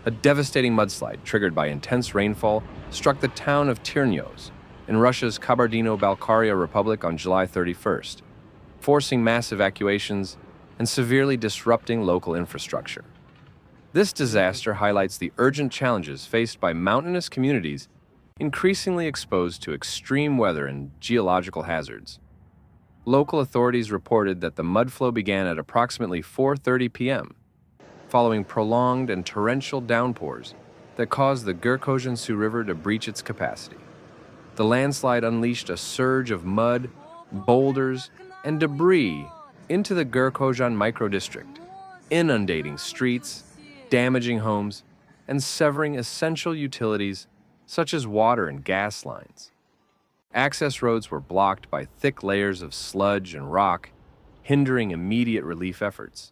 A devastating mudslide triggered by intense rainfall struck the town of Tyrnyauz in Russia's Kabardino-Balkaria Republic on July 31st, forcing mass evacuations and severely disrupting local infrastructure. This disaster highlights the urgent challenges faced by mountainous communities increasingly exposed to extreme weather and geological hazards. Local authorities reported that the mudflow began at approximately 4:30 p.m., following prolonged and torrential downpours that caused the Gerkhozhan-Su River to breach its capacity. The landslide unleashed a surge of mud, boulders, and debris into the Gerkhozhan microdistrict, inundating streets, damaging homes, and severing essential utilities such as water and gas lines. Access roads were blocked by thick layers of sludge and rock, hindering immediate relief efforts.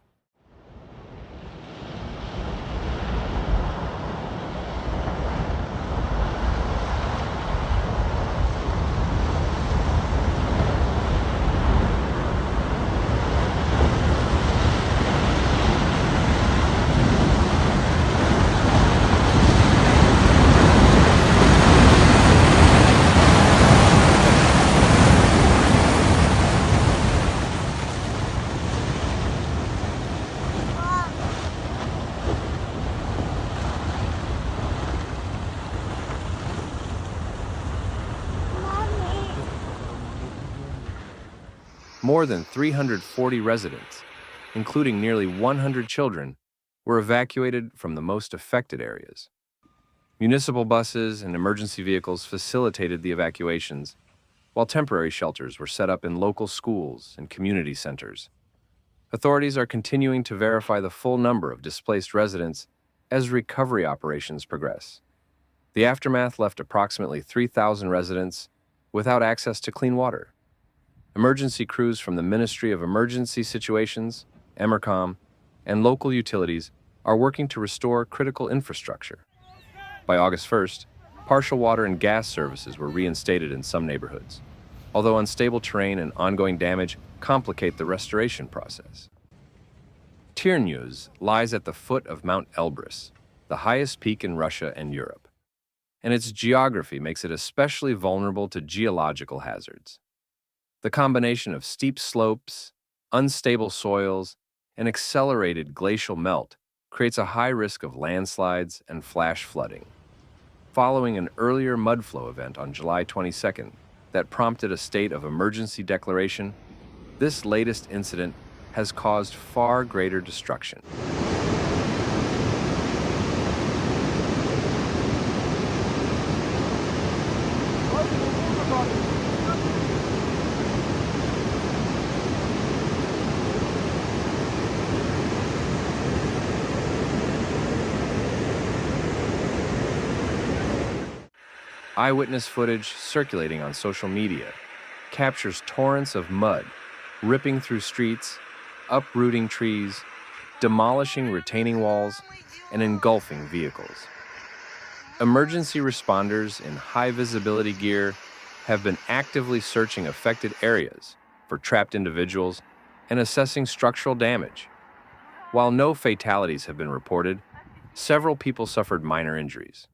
More than 340 residents, including nearly 100 children, were evacuated from the most affected areas. Municipal buses and emergency vehicles facilitated the evacuations, while temporary shelters were set up in local schools and community centers. Authorities are continuing to verify the full number of displaced residents as recovery operations progress. The aftermath left approximately 3,000 residents without access to clean water. Emergency crews from the Ministry of Emergency Situations, EMERCOM, and local utilities are working to restore critical infrastructure. By August 1st, partial water and gas services were reinstated in some neighborhoods, although unstable terrain and ongoing damage complicate the restoration process. Tyrnyauz lies at the foot of Mount Elbrus, the highest peak in Russia and Europe, and its geography makes it especially vulnerable to geological hazards. The combination of steep slopes, unstable soils, and accelerated glacial melt creates a high risk of landslides and flash flooding. Following an earlier mudflow event on July 22nd that prompted a state of emergency declaration, this latest incident has caused far greater destruction. Eyewitness footage circulating on social media captures torrents of mud ripping through streets, uprooting trees, demolishing retaining walls, and engulfing vehicles. Emergency responders in high-visibility gear have been actively searching affected areas for trapped individuals and assessing structural damage. While no fatalities have been reported, several people suffered minor injuries.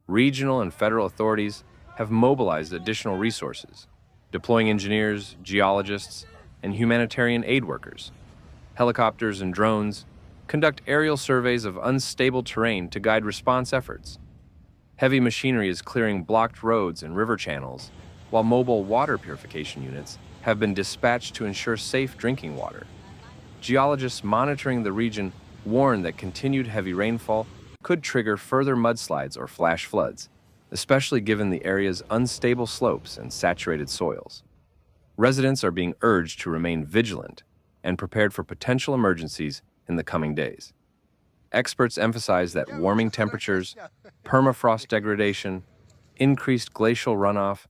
Regional and federal authorities have mobilized additional resources, deploying engineers, geologists, and humanitarian aid workers. Helicopters and drones conduct aerial surveys of unstable terrain to guide response efforts. Heavy machinery is clearing blocked roads and river channels, while mobile water purification units have been dispatched to ensure safe drinking water. Geologists monitoring the region warn that continued heavy rainfall could trigger further mudslides or flash floods, especially given the area's unstable slopes and saturated soils. Residents are being urged to remain vigilant and prepared for potential emergencies in the coming days. Experts emphasize that warming temperatures, permafrost degradation, increased glacial runoff,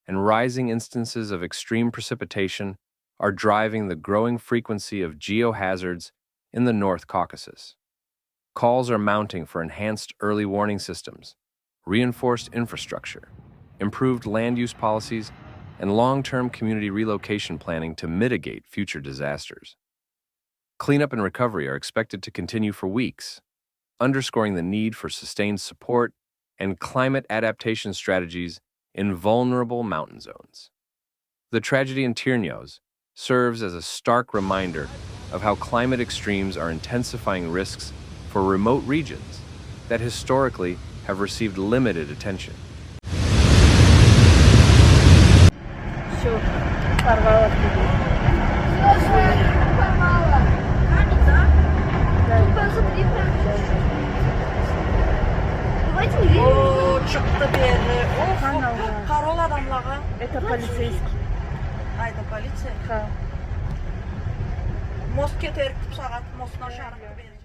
and rising instances of extreme precipitation are driving the growing frequency of geohazards in the North Caucasus. Calls are mounting for enhanced early warning systems, reinforced infrastructure, improved land use policies, and long-term community relocation planning to mitigate future disasters. Cleanup and recovery are expected to continue for weeks, underscoring the need for sustained support and climate adaptation strategies in vulnerable mountain zones. The tragedy in Tyrnyauz serves as a stark reminder of how climate extremes are intensifying risks for remote regions that historically have received limited attention. Çıktı beri. Parol adamlara. Это полицейский. Ayda politsiya. Ha. Most keterip saat mostdan şarkı verir.